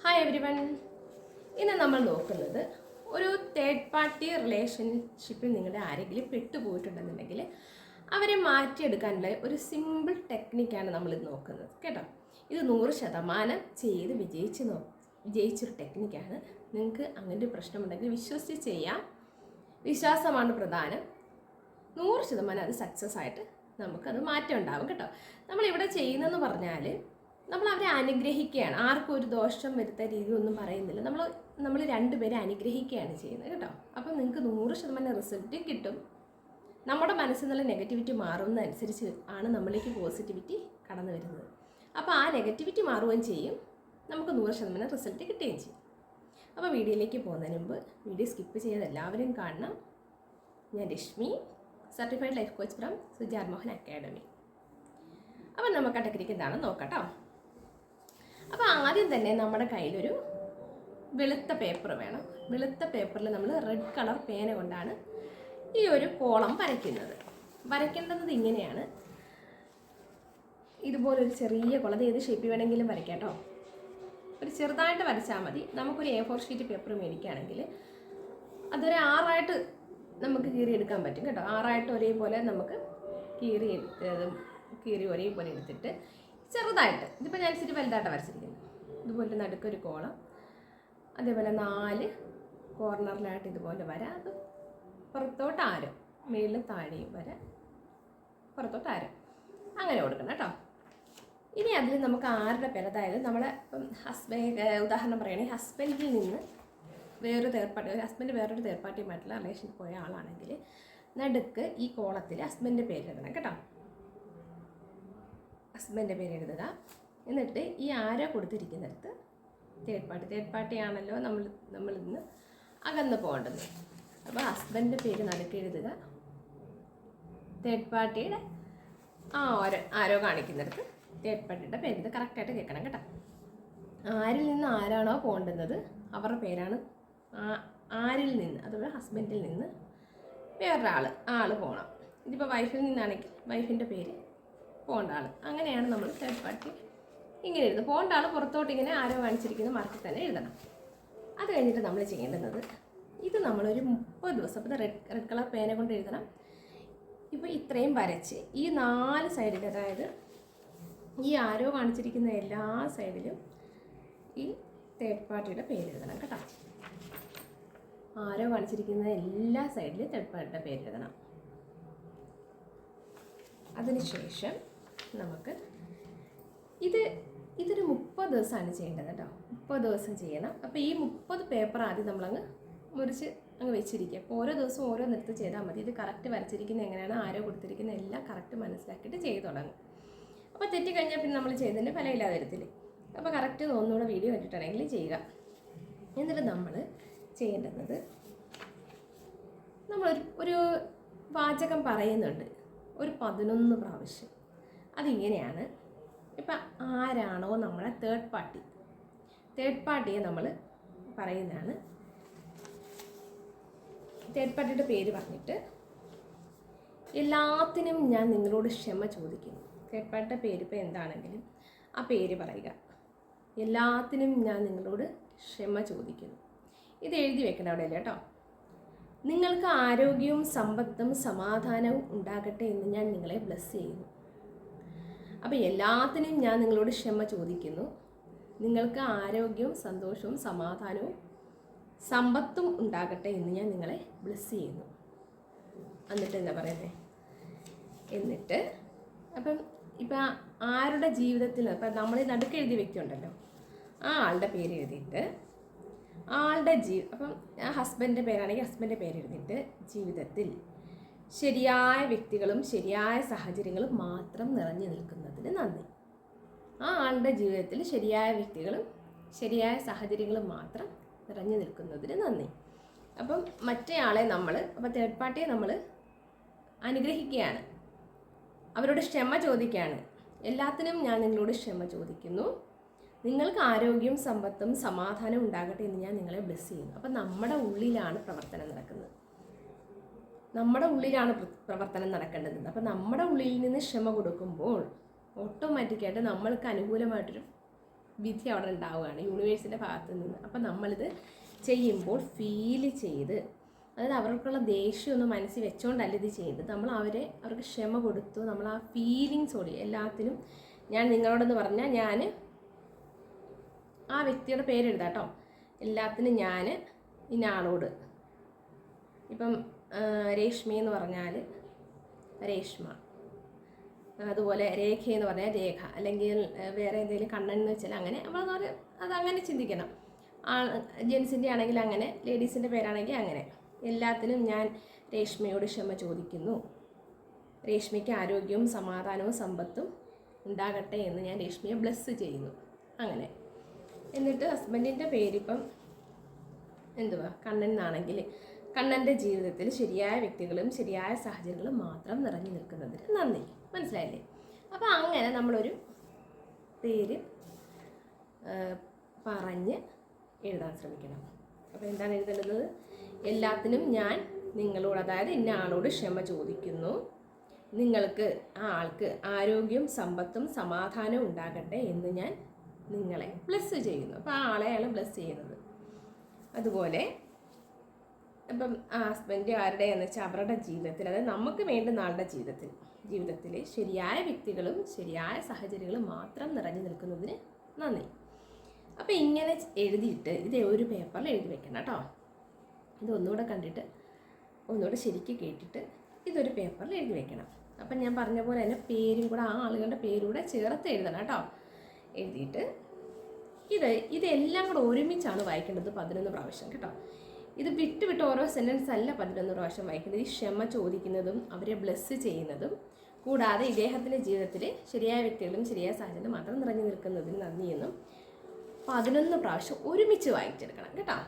Hi every one. ഇന്ന് നമ്മൾ നോക്കുന്നത് ഒരു തേർഡ് പാർട്ടി റിലേഷൻഷിപ്പിൽ നിങ്ങളുടെ ആരെങ്കിലും പെട്ടുപോയിട്ടുണ്ടെന്നുണ്ടെങ്കിൽ അവരെ മാറ്റിയെടുക്കാനുള്ള ഒരു സിമ്പിൾ ടെക്നിക്കാണ് നമ്മളിത് നോക്കുന്നത് കേട്ടോ. ഇത് 100% ചെയ്ത് വിജയിച്ചൊരു ടെക്നിക്കാണ്. നിങ്ങൾക്ക് അങ്ങനെ ഒരു പ്രശ്നമുണ്ടെങ്കിൽ വിശ്വസിച്ച് ചെയ്യാം. വിശ്വാസമാണ് പ്രധാനം. 100% അത് സക്സസ് ആയിട്ട് നമുക്കത് മാറ്റം ഉണ്ടാവും കേട്ടോ. നമ്മളിവിടെ ചെയ്യുന്നതെന്ന് പറഞ്ഞാൽ നമ്മൾ അവരെ അനുഗ്രഹിക്കുകയാണ്. ആർക്കും ഒരു ദോഷം വരുത്ത രീതിയൊന്നും പറയുന്നില്ല. നമ്മൾ രണ്ടുപേരെ അനുഗ്രഹിക്കുകയാണ് ചെയ്യുന്നത് കേട്ടോ. അപ്പം നിങ്ങൾക്ക് 100% റിസൾട്ട് കിട്ടും. നമ്മുടെ മനസ്സിൽ നിന്നുള്ള നെഗറ്റിവിറ്റി മാറുന്നതനുസരിച്ച് ആണ് നമ്മളിലേക്ക് പോസിറ്റിവിറ്റി കടന്നു വരുന്നത്. അപ്പോൾ ആ നെഗറ്റിവിറ്റി മാറുകയും ചെയ്യും, നമുക്ക് 100% റിസൾട്ട് കിട്ടുകയും ചെയ്യും. അപ്പോൾ വീഡിയോയിലേക്ക് പോകുന്നതിന് മുമ്പ് വീഡിയോ സ്കിപ്പ് ചെയ്യാതെ എല്ലാവരും കാണണം. ഞാൻ Rashmi, certified life coach from Sujar Mohan academy. അപ്പം നമുക്ക് ആ ടെക്നിക്ക് എന്താണെന്ന് നോക്കട്ടോ. അപ്പോൾ ആദ്യം തന്നെ നമ്മുടെ കയ്യിലൊരു വെളുത്ത പേപ്പർ വേണം. വെളുത്ത പേപ്പറിൽ നമ്മൾ റെഡ് കളർ പേന കൊണ്ടാണ് ഈ ഒരു കോളം വരയ്ക്കേണ്ടത് ഇങ്ങനെയാണ്. ഇതുപോലൊരു ചെറിയ കോളം, ഏത് ഷേപ്പിൽ വേണമെങ്കിലും വരയ്ക്കാം കേട്ടോ. ഒരു ചെറുതായിട്ട് വരച്ചാൽ മതി. നമുക്കൊരു A4 ഷീറ്റ് പേപ്പർ മേടിക്കുകയാണെങ്കിൽ അതൊരു 6 നമുക്ക് കീറിയെടുക്കാൻ പറ്റും കേട്ടോ. 6 ഒരേപോലെ നമുക്ക് കീറി ഒരേപോലെ എടുത്തിട്ട് ചെറുതായിട്ട്, ഇതിപ്പോൾ ഞാൻ ഇച്ചിരി വലുതായിട്ട് വരച്ചിരിക്കുന്നു. ഇതുപോലെ നടുക്കൊരു കോളം, അതേപോലെ 4 കോർണറിലായിട്ട് ഇതുപോലെ വരാം. അത് പുറത്തോട്ട് ആരം, മേളിലും താഴെയും വരാം, പുറത്തോട്ട് ആരം, അങ്ങനെ കൊടുക്കണം കേട്ടോ. ഇനി അതിൽ നമുക്ക് ആരുടെ പേര്, അതായത് നമ്മുടെ ഉദാഹരണം പറയുകയാണെങ്കിൽ ഹസ്ബൻഡിൽ നിന്ന് വേറൊരു തേർഡ് പാർട്ടിയുമായിട്ടുള്ള റിലേഷൻ പോയ ആളാണെങ്കിൽ നടുക്ക് ഈ കോളത്തിൽ ഹസ്ബൻഡിൻ്റെ പേര് എഴുതണം കേട്ടോ. ഹസ്ബൻഡിൻ്റെ പേര് എഴുതുക. എന്നിട്ട് ഈ ആരോ കൊടുത്തിരിക്കുന്നിടത്ത് തേർഡ് പാർട്ടി ആണല്ലോ നമ്മളിന്ന് അകന്ന് പോകേണ്ടത്. അപ്പോൾ ഹസ്ബൻഡിൻ്റെ പേര് നടുക്ക് എഴുതുക. തേർഡ് പാർട്ടിയുടെ ആരോ കാണിക്കുന്നിടത്ത് തേർഡ് പാർട്ടിയുടെ പേര്, ഇത് കറക്റ്റായിട്ട് കേൾക്കണം കേട്ടോ. ആരിൽ നിന്ന് ആരാണോ പോകേണ്ടുന്നത് അവരുടെ പേരാണ്. ആരിൽ നിന്ന്, അതുപോലെ ഹസ്ബൻഡിൽ നിന്ന് വേറൊരാൾ പോകണം. ഇതിപ്പോൾ വൈഫിൽ നിന്നാണെങ്കിൽ വൈഫിൻ്റെ പേര്, പോകേണ്ട ആൾ, അങ്ങനെയാണ് നമ്മൾ തേർഡ് പാർട്ടി ഇങ്ങനെ എഴുതുന്നത്. പോകേണ്ട ആൾ പുറത്തോട്ട് ഇങ്ങനെ ആരോ കാണിച്ചിരിക്കുന്ന മാർക്കിൽ തന്നെ എഴുതണം. അത് കഴിഞ്ഞിട്ട് നമ്മൾ ചെയ്യേണ്ടുന്നത്, ഇത് നമ്മളൊരു 30 ദിവസം, അപ്പോൾ റെഡ് കളർ പേന കൊണ്ട് എഴുതണം. ഇപ്പോൾ ഇത്രയും വരച്ച് ഈ 4 സൈഡിൽ, അതായത് ഈ ആരോ കാണിച്ചിരിക്കുന്ന എല്ലാ സൈഡിലും ഈ തേർഡ് പാർട്ടിയുടെ പേര് എഴുതണം കേട്ടോ. ആരോ കാണിച്ചിരിക്കുന്ന എല്ലാ സൈഡിലും തേർഡ് പാർട്ടിയുടെ പേര് എഴുതണം. അതിനുശേഷം നമുക്ക് ഇതൊരു 30 ദിവസമാണ് ചെയ്യേണ്ടത് കേട്ടോ. 30 ദിവസം ചെയ്യണം. അപ്പോൾ ഈ 30 പേപ്പർ ആദ്യം നമ്മളങ്ങ് മുറിച്ച് വെച്ചിരിക്കുക. അപ്പോൾ ഓരോ ദിവസവും ഓരോന്നെടുത്ത് ചെയ്താൽ മതി. ഇത് കറക്റ്റ് വരച്ചിരിക്കുന്നത് എങ്ങനെയാണ്, ആരോ കൊടുത്തിരിക്കുന്ന എല്ലാം കറക്റ്റ് മനസ്സിലാക്കിയിട്ട് ചെയ്ത് തുടങ്ങും. അപ്പോൾ തെറ്റിക്കഴിഞ്ഞാൽ പിന്നെ നമ്മൾ ചെയ്തതിൻ്റെ ഫലമില്ലാതെ വരത്തില്ലേ. അപ്പോൾ കറക്റ്റ് ഒന്നുകൂടെ വീഡിയോ കണ്ടിട്ടാണെങ്കിൽ ചെയ്യുക. എന്നിട്ട് നമ്മൾ ചെയ്യേണ്ടുന്നത്, ഒരു വാചകം പറയുന്നുണ്ട് ഒരു 11 പ്രാവശ്യം. അതിങ്ങനെയാണ്. ഇപ്പം ആരാണോ നമ്മളെ തേർഡ് പാർട്ടിയെ നമ്മൾ പറയുന്നതാണ്. തേർഡ് പാർട്ടിയുടെ പേര് പറഞ്ഞിട്ട് എല്ലാത്തിനും ഞാൻ നിങ്ങളോട് ക്ഷമ ചോദിക്കുന്നു. തേർഡ് പാർട്ടിയുടെ പേര് ഇപ്പോൾ എന്താണെങ്കിലും ആ പേര് പറയുക. എല്ലാത്തിനും ഞാൻ നിങ്ങളോട് ക്ഷമ ചോദിക്കുന്നു. ഇത് എഴുതി വെക്കണം അവിടെ അല്ലേ കേട്ടോ. നിങ്ങൾക്ക് ആരോഗ്യവും സമ്പത്തും സമാധാനവും ഉണ്ടാകട്ടെ എന്ന് ഞാൻ നിങ്ങളെ ബ്ലെസ് ചെയ്യുന്നു. അപ്പോൾ എല്ലാത്തിനും ഞാൻ നിങ്ങളോട് ക്ഷമ ചോദിക്കുന്നു. നിങ്ങൾക്ക് ആരോഗ്യവും സന്തോഷവും സമാധാനവും സമ്പത്തും ഉണ്ടാകട്ടെ എന്ന് ഞാൻ നിങ്ങളെ ബ്ലെസ് ചെയ്യുന്നു. എന്നിട്ട് എന്താ പറയുന്നത്, എന്നിട്ട് ഇപ്പം ആരുടെ ജീവിതത്തിൽ, ഇപ്പം നമ്മൾ നടുക്ക് എഴുതിയ വ്യക്തി ഉണ്ടല്ലോ, ആ ആളുടെ പേര് എഴുതിയിട്ട് അപ്പം ഹസ്ബൻഡിൻ്റെ പേരാണെങ്കിൽ ഹസ്ബൻഡിൻ്റെ പേര് എഴുതിയിട്ട് ജീവിതത്തിൽ ശരിയായ വ്യക്തികളും ശരിയായ സാഹചര്യങ്ങളും മാത്രം നിറഞ്ഞു നിൽക്കുന്നതിന് നന്ദി. ആ ആളുടെ ജീവിതത്തിൽ ശരിയായ വ്യക്തികളും ശരിയായ സാഹചര്യങ്ങളും മാത്രം നിറഞ്ഞു നിൽക്കുന്നതിന് നന്ദി. അപ്പം മറ്റേ ആളെ അപ്പോൾ തേർഡ് പാർട്ടിയെ നമ്മൾ അനുഗ്രഹിക്കുകയാണ്, അവരോട് ക്ഷമ ചോദിക്കുകയാണ്. എല്ലാത്തിനും ഞാൻ നിങ്ങളോട് ക്ഷമ ചോദിക്കുന്നു. നിങ്ങൾക്ക് ആരോഗ്യവും സമ്പത്തും സമാധാനവും ഉണ്ടാകട്ടെ എന്ന് ഞാൻ നിങ്ങളെ ബ്ലെസ് ചെയ്യുന്നു. അപ്പം നമ്മുടെ ഉള്ളിലാണ് പ്രവർത്തനം നടക്കുന്നത്. അപ്പം നമ്മുടെ ഉള്ളിൽ നിന്ന് ക്ഷമ കൊടുക്കുമ്പോൾ ഓട്ടോമാറ്റിക്കായിട്ട് നമ്മൾക്ക് അനുകൂലമായിട്ടൊരു വിധി അവിടെ ഉണ്ടാവുകയാണ് യൂണിവേഴ്സിൻ്റെ ഭാഗത്ത് നിന്ന്. അപ്പം നമ്മളിത് ചെയ്യുമ്പോൾ ഫീല് ചെയ്ത്, അതായത് അവർക്കുള്ള ദേഷ്യമൊന്നും മനസ്സിൽ വെച്ചുകൊണ്ടല്ല ഇത് ചെയ്യുന്നത്, നമ്മൾ അവർക്ക് ക്ഷമ കൊടുത്തു, നമ്മൾ ആ ഫീലിങ്സോടെ എല്ലാത്തിനും. ഞാൻ നിങ്ങളോടെന്ന് പറഞ്ഞാൽ ഞാൻ ആ വ്യക്തിയുടെ പേരെഴുതാം കേട്ടോ. എല്ലാത്തിനും ഞാൻ ഇന്ന ആളോട്, ഇപ്പം രേഷ്മി എന്ന് പറഞ്ഞാൽ രേഷ്മ, അതുപോലെ രേഖ എന്ന് പറഞ്ഞാൽ രേഖ, അല്ലെങ്കിൽ വേറെ എന്തെങ്കിലും കണ്ണൻ എന്ന് വെച്ചാൽ അങ്ങനെ. അപ്പോൾ അതങ്ങനെ ചിന്തിക്കണം. ജെൻസിൻ്റെ ആണെങ്കിൽ അങ്ങനെ, ലേഡീസിൻ്റെ പേരാണെങ്കിൽ അങ്ങനെ. എല്ലാത്തിനും ഞാൻ രേഷ്മയോട് ക്ഷമ ചോദിക്കുന്നു, രേഷ്മയ്ക്ക് ആരോഗ്യവും സമാധാനവും സമ്പത്തും ഉണ്ടാകട്ടെ എന്ന് ഞാൻ രേഷ്മയെ ബ്ലെസ് ചെയ്യുന്നു. അങ്ങനെ എന്നിട്ട് ഹസ്ബൻഡിൻ്റെ പേരിപ്പം എന്തുവാ കണ്ണൻ എന്നാണെങ്കിൽ കണ്ണൻ്റെ ജീവിതത്തിൽ ശരിയായ വ്യക്തികളും ശരിയായ സാഹചര്യങ്ങളും മാത്രം നിറഞ്ഞു നിൽക്കുന്നതിന് നന്ദി. മനസ്സിലായില്ലേ? അപ്പോൾ അങ്ങനെ നമ്മളൊരു പേര് പറഞ്ഞ് എഴുതാൻ ശ്രമിക്കണം. അപ്പോൾ എന്താണ് എഴുതേണ്ടത്? എല്ലാത്തിനും ഞാൻ നിങ്ങളോട്, അതായത് ഇന്ന ആളോട് ക്ഷമ ചോദിക്കുന്നു, നിങ്ങൾക്ക് ആ ആൾക്ക് ആരോഗ്യവും സമ്പത്തും സമാധാനവും ഉണ്ടാകട്ടെ എന്ന് ഞാൻ നിങ്ങളെ ബ്ലെസ് ചെയ്യുന്നു. അപ്പോൾ ആ ആളെ അയാൾ ബ്ലെസ് ചെയ്യുന്നത്. അതുപോലെ ഇപ്പം ആ ഹസ്ബൻഡ് ആരുടെ എന്ന് വെച്ചാൽ അവരുടെ ജീവിതത്തിൽ, അതായത് നമുക്ക് വേണ്ടുന്ന ആളുടെ ജീവിതത്തിൽ ശരിയായ വ്യക്തികളും ശരിയായ സാഹചര്യങ്ങളും മാത്രം നിറഞ്ഞു നിൽക്കുന്നതിന് നന്ദി. അപ്പോൾ ഇങ്ങനെ എഴുതിയിട്ട് ഇത് ഒരു പേപ്പറിൽ എഴുതി വെക്കണം കേട്ടോ. ഇത് ഒന്നുകൂടെ കണ്ടിട്ട് ഒന്നുകൂടെ ശരിക്ക് കേട്ടിട്ട് ഇതൊരു പേപ്പറിൽ എഴുതി വെക്കണം. അപ്പം ഞാൻ പറഞ്ഞ പോലെ തന്നെ പേരും കൂടെ, ആ ആളുകളുടെ പേരൂടെ ചേർത്ത് എഴുതണം കേട്ടോ. എഴുതിയിട്ട് ഇതെല്ലാം കൂടെ ഒരുമിച്ചാണ് വായിക്കേണ്ടത് 11 പ്രാവശ്യം കേട്ടോ. ഇത് വിട്ട് ഓരോ സെൻറ്റൻസ് അല്ല 11 പ്രാവശ്യം വായിക്കേണ്ടത്. ഈ ക്ഷമ ചോദിക്കുന്നതും അവരെ ബ്ലെസ് ചെയ്യുന്നതും കൂടാതെ ഇദ്ദേഹത്തിൻ്റെ ജീവിതത്തിൽ ശരിയായ വ്യക്തികളും ശരിയായ സാഹചര്യം മാത്രം നിറഞ്ഞു നിൽക്കുന്നതിന് നന്ദിയെന്നും 11 പ്രാവശ്യം ഒരുമിച്ച് വായിച്ചെടുക്കണം കേട്ടോ.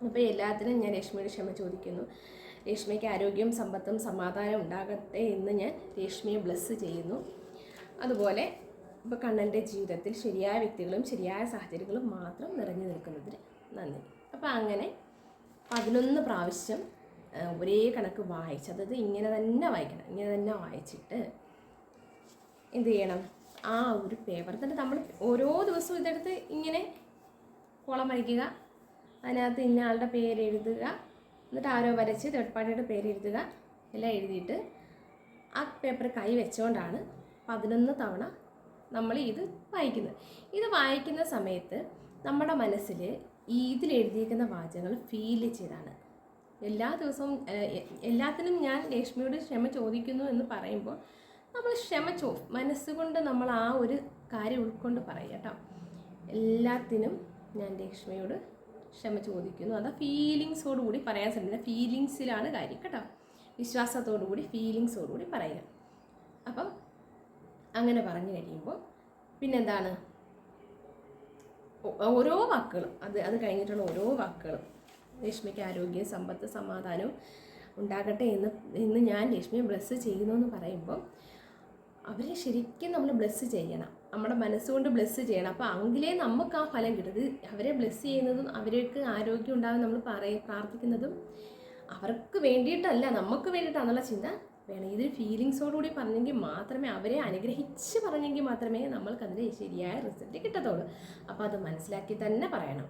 അപ്പോൾ എല്ലാത്തിനും ഞാൻ രേഷ്മയുടെ ക്ഷമ ചോദിക്കുന്നു, രേഷ്മയ്ക്ക് ആരോഗ്യവും സമ്പത്തും സമാധാനം ഉണ്ടാകട്ടെ എന്ന് ഞാൻ രേഷ്മയെ ബ്ലെസ് ചെയ്യുന്നു. അതുപോലെ ഇപ്പോൾ കണ്ണൻ്റെ ജീവിതത്തിൽ ശരിയായ വ്യക്തികളും ശരിയായ സാഹചര്യങ്ങളും മാത്രം നിറഞ്ഞു നിൽക്കുന്നതിന് നന്ദി. അപ്പോൾ അങ്ങനെ 11 പ്രാവശ്യം ഒരേ കണക്ക് വായിച്ച്, അതായത് ഇങ്ങനെ തന്നെ വായിക്കണം. ഇങ്ങനെ തന്നെ വായിച്ചിട്ട് എന്ത് ചെയ്യണം? ആ ഒരു പേപ്പർ തന്നെ നമ്മൾ ഓരോ ദിവസവും ഇതെടുത്ത് ഇങ്ങനെ കോളം വരയ്ക്കുക, അതിനകത്ത് ഇന്ന ആളുടെ പേര് എഴുതുക, എന്നിട്ട് ആരോ വരച്ച് തേർഡ് പാർട്ടിയുടെ പേര് എഴുതുക, എല്ലാം എഴുതിയിട്ട് ആ പേപ്പർ കൈ വെച്ചുകൊണ്ടാണ് 11 തവണ നമ്മൾ ഇത് വായിക്കുന്നത്. ഇത് വായിക്കുന്ന സമയത്ത് നമ്മുടെ മനസ്സിൽ ഇതിലെഴുതിയിരിക്കുന്ന വാചകങ്ങൾ ഫീൽ ചെയ്താണ്. എല്ലാ ദിവസവും എല്ലാത്തിനും ഞാൻ രേഷ്മയോട് ക്ഷമ ചോദിക്കുന്നു എന്ന് പറയുമ്പോൾ നമ്മൾ മനസ്സുകൊണ്ട് നമ്മൾ ആ ഒരു കാര്യം ഉൾക്കൊണ്ട് പറയുക കേട്ടോ. എല്ലാത്തിനും ഞാൻ രേഷ്മയോട് ക്ഷമ ചോദിക്കുന്നു. അത് ഫീലിങ്സോടു കൂടി പറയാൻ ശ്രമിക്കുന്നത്. ഫീലിങ്സിലാണ് കാര്യം കേട്ടോ. വിശ്വാസത്തോടു കൂടി ഫീലിങ്സോടുകൂടി പറയുക. അപ്പം അങ്ങനെ പറഞ്ഞു കഴിയുമ്പോൾ പിന്നെന്താണ്, ഓരോ വാക്കുകളും അത് കഴിഞ്ഞിട്ടുള്ള ഓരോ വാക്കുകളും രേഷ്മയ്ക്ക് ആരോഗ്യം സമ്പത്ത് സമാധാനവും ഉണ്ടാകട്ടെ എന്ന് ഞാൻ രേഷ്മയെ ബ്ലെസ് ചെയ്യുന്നു എന്ന് പറയുമ്പോൾ അവരെ ശരിക്കും നമ്മൾ ബ്ലെസ് ചെയ്യണം, നമ്മുടെ മനസ്സുകൊണ്ട് ബ്ലെസ് ചെയ്യണം. അപ്പോൾ എങ്കിലേ നമുക്ക് ആ ഫലം കിട്ടുന്നത്. അവരെ ബ്ലെസ് ചെയ്യുന്നതും അവർക്ക് ആരോഗ്യം ഉണ്ടാകും നമ്മൾ പ്രാർത്ഥിക്കുന്നതും അവർക്ക് വേണ്ടിയിട്ടല്ല, നമുക്ക് വേണ്ടിയിട്ടാണെന്നുള്ള ചിന്ത വേണം. ഇതൊരു ഫീലിങ്സോടുകൂടി പറഞ്ഞെങ്കിൽ മാത്രമേ, അവരെ അനുഗ്രഹിച്ച് പറഞ്ഞെങ്കിൽ മാത്രമേ നമ്മൾക്കതിൻ്റെ ശരിയായ റിസൾട്ട് കിട്ടത്തുള്ളൂ. അപ്പോൾ അത് മനസ്സിലാക്കി തന്നെ പറയണം.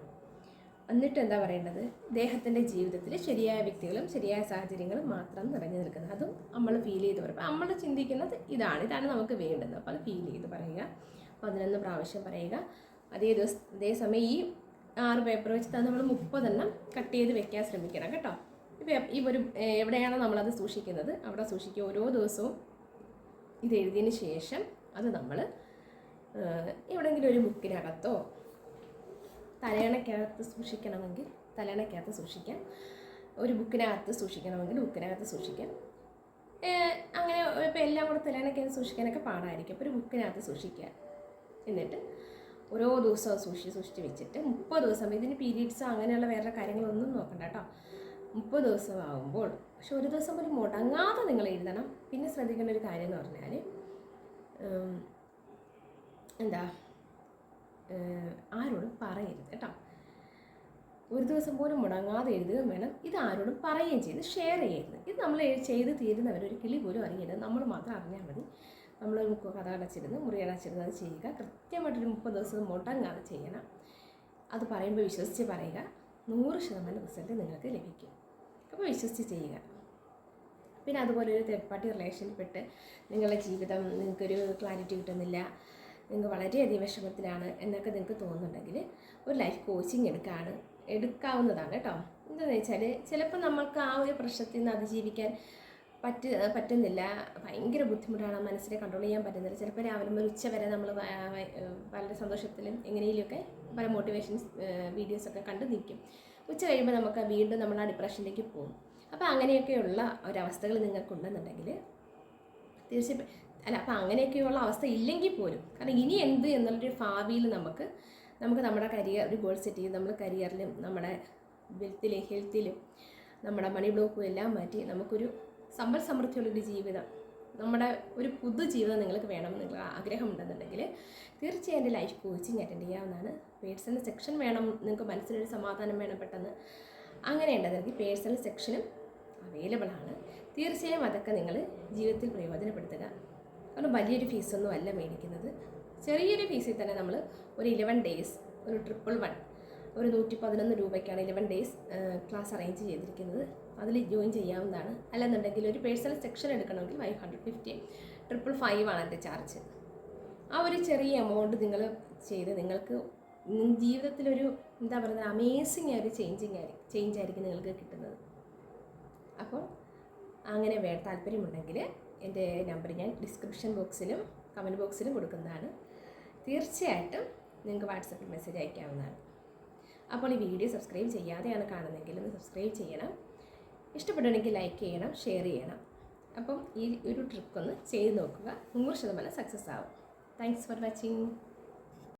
എന്നിട്ട് എന്താ പറയേണ്ടത്? ദേഹത്തിൻ്റെ ജീവിതത്തിൽ ശരിയായ വ്യക്തികളും ശരിയായ സാഹചര്യങ്ങളും മാത്രം നിറഞ്ഞു നിൽക്കുന്നത്. അതും നമ്മൾ ഫീൽ ചെയ്ത് പറയും. അപ്പോൾ നമ്മൾ ചിന്തിക്കുന്നത് ഇതാണ് നമുക്ക് വേണ്ടത്. അപ്പോൾ അത് ഫീൽ ചെയ്ത് പറയുക. 11 പ്രാവശ്യം പറയുക. അതേസമയം ഈ 6 പേപ്പർ വെച്ചിട്ട് നമ്മൾ 30 കട്ട് ചെയ്ത് വെക്കാൻ ശ്രമിക്കണം കേട്ടോ. ഈ ഒരു എവിടെയാണോ നമ്മളത് സൂക്ഷിക്കുന്നത് അവിടെ സൂക്ഷിക്കുക. ഓരോ ദിവസവും ഇത് എഴുതിയതിന് ശേഷം അത് നമ്മൾ എവിടെയെങ്കിലും ഒരു ബുക്കിനകത്തോ തലയണയ്ക്കകത്ത് സൂക്ഷിക്കണമെങ്കിൽ തലയണയ്ക്കകത്ത് സൂക്ഷിക്കാം, ഒരു ബുക്കിനകത്ത് സൂക്ഷിക്കണമെങ്കിൽ ബുക്കിനകത്ത് സൂക്ഷിക്കാം. അങ്ങനെ ഇപ്പോൾ എല്ലാം കൂടെ തലയണയ്ക്കകത്ത് സൂക്ഷിക്കാനൊക്കെ പാടായിരിക്കും. അപ്പോൾ ഒരു ബുക്കിനകത്ത് സൂക്ഷിക്കുക. എന്നിട്ട് ഓരോ ദിവസവും സൂക്ഷിച്ച് വെച്ചിട്ട് 30 ദിവസം, ഇതിന് പീരീഡ്സോ അങ്ങനെയുള്ള വേറെ കാര്യങ്ങളൊന്നും നോക്കണ്ട കേട്ടോ. 30 ദിവസമാകുമ്പോൾ, പക്ഷെ ഒരു ദിവസം പോലും മുടങ്ങാതെ നിങ്ങൾ എഴുതണം. പിന്നെ ശ്രദ്ധിക്കേണ്ട ഒരു കാര്യം എന്ന് പറഞ്ഞാൽ ആരോടും പറയരുത് കേട്ടോ. ഒരു ദിവസം പോലും മുടങ്ങാതെ എഴുതുകയും വേണം. ഇത് ആരോടും പറയുകയും ചെയ്ത് ഷെയർ ചെയ്യരുത്. ഇത് നമ്മൾ ചെയ്ത് തീരുന്നവർ ഒരു കിളി പോലും അറിയരുത്. നമ്മൾ മാത്രം അറിഞ്ഞാൽ മതി. നമ്മൾ കഥ അടച്ചിരുന്ന് മുറി അടച്ചിരുന്ന് അത് ചെയ്യുക. കൃത്യമായിട്ടൊരു 30 ദിവസം മുടങ്ങാതെ ചെയ്യണം. അത് പറയുമ്പോൾ വിശ്വസിച്ച് പറയുക. 100% റിസൾട്ട് നിങ്ങൾക്ക് ലഭിക്കും. അപ്പോൾ വിശ്വസിച്ച് ചെയ്യുക. പിന്നെ അതുപോലെ ഒരു തേർഡ് പാർട്ടി റിലേഷനിൽപ്പെട്ട് നിങ്ങളുടെ ജീവിതം നിങ്ങൾക്കൊരു ക്ലാരിറ്റി കിട്ടുന്നില്ല, നിങ്ങൾക്ക് വളരെയധികം വിഷമത്തിലാണ് എന്നൊക്കെ നിങ്ങൾക്ക് തോന്നുന്നുണ്ടെങ്കിൽ ഒരു ലൈഫ് കോച്ചിങ് എടുക്കാവുന്നതാണ് കേട്ടോ. എന്താണെന്ന് വെച്ചാൽ ചിലപ്പോൾ നമ്മൾക്ക് ആ ഒരു പ്രശ്നത്തിൽ നിന്ന് അതിജീവിക്കാൻ പറ്റുന്നില്ല, ഭയങ്കര ബുദ്ധിമുട്ടാണ്, മനസ്സിനെ കൺട്രോൾ ചെയ്യാൻ പറ്റുന്നില്ല. ചിലപ്പോൾ രാവിലെ മുതൽ ഉച്ച വരെ നമ്മൾ വളരെ സന്തോഷത്തിലും എങ്ങനെയൊക്കെ പല മോട്ടിവേഷൻസ് വീഡിയോസൊക്കെ കണ്ട് നിൽക്കും. ഉച്ച കഴിയുമ്പോൾ നമുക്ക് വീണ്ടും നമ്മൾ ആ ഡിപ്രഷനിലേക്ക് പോകും. അപ്പോൾ അങ്ങനെയൊക്കെയുള്ള ഒരവസ്ഥകൾ നിങ്ങൾക്കുണ്ടെന്നുണ്ടെങ്കിൽ തീർച്ചയായും അപ്പോൾ അങ്ങനെയൊക്കെയുള്ള അവസ്ഥ ഇല്ലെങ്കിൽ പോലും, കാരണം ഇനി എന്ത് എന്നുള്ളൊരു ഭാവിയിൽ നമുക്ക് നമ്മുടെ കരിയർ ഒരു ഗോൾ സെറ്റ് ചെയ്ത് നമ്മൾ കരിയറിലും നമ്മുടെ ഹെൽത്തിലും നമ്മുടെ മണി ബ്ലോക്കും എല്ലാം മാറ്റി നമുക്കൊരു സമ്പൽ സമൃദ്ധിയുള്ളൊരു ജീവിതം, നമ്മുടെ ഒരു ജീവിതം നിങ്ങൾക്ക് വേണമെന്ന് നിങ്ങൾക്ക് ആഗ്രഹമുണ്ടെന്നുണ്ടെങ്കിൽ തീർച്ചയായും എൻ്റെ ലൈഫ് കോച്ചിങ് അറ്റൻഡ് ചെയ്യാവുന്നതാണ്. പേഴ്സണൽ സെക്ഷൻ വേണം, നിങ്ങൾക്ക് മനസ്സിനൊരു സമാധാനം വേണം പെട്ടെന്ന്, അങ്ങനെ ഉണ്ടെങ്കിൽ പേഴ്സണൽ സെക്ഷനും അവൈലബിൾ ആണ്. തീർച്ചയായും അതൊക്കെ നിങ്ങൾ ജീവിതത്തിൽ പ്രയോജനപ്പെടുത്തുക. കാരണം വലിയൊരു ഫീസൊന്നും അല്ല മേടിക്കുന്നത്. ചെറിയൊരു ഫീസിൽ തന്നെ നമ്മൾ ഒരു 11 ഡേയ്സ് ഒരു 111 ഒരു 111 രൂപയ്ക്കാണ് 11 ഡേയ്സ് ക്ലാസ് അറേഞ്ച് ചെയ്തിരിക്കുന്നത്. അതിൽ ജോയിൻ ചെയ്യാവുന്നതാണ്. അല്ലെന്നുണ്ടെങ്കിൽ ഒരു പേഴ്സണൽ സെക്ഷൻ എടുക്കണമെങ്കിൽ 550 555 ആണ് എൻ്റെ ചാർജ്. ആ ഒരു ചെറിയ എമൗണ്ട് നിങ്ങൾ ചെയ്ത് നിങ്ങൾക്ക് ജീവിതത്തിലൊരു എന്താ പറയുക അമേസിങ് ഒരു ചേഞ്ച് ആയിരിക്കും നിങ്ങൾക്ക് കിട്ടുന്നത്. അപ്പോൾ അങ്ങനെ താല്പര്യമുണ്ടെങ്കിൽ എൻ്റെ നമ്പർ ഞാൻ ഡിസ്ക്രിപ്ഷൻ ബോക്സിലും കമൻറ്റ് ബോക്സിലും കൊടുക്കുന്നതാണ്. തീർച്ചയായിട്ടും നിങ്ങൾക്ക് വാട്സപ്പിൽ മെസ്സേജ് അയക്കാവുന്നതാണ്. അപ്പോൾ ഈ വീഡിയോ സബ്സ്ക്രൈബ് ചെയ്യാതെയാണ് കാണുന്നതെങ്കിൽ ഒന്ന് സബ്സ്ക്രൈബ് ചെയ്യണം. ഇഷ്ടപ്പെടുകയാണെങ്കിൽ ലൈക്ക് ചെയ്യണം, ഷെയർ ചെയ്യണം. അപ്പം ഈ ഒരു ട്രിക്ക് ഒന്ന് ചെയ്ത് നോക്കുക, 100% സക്സസ് ആവും. Thanks for watching.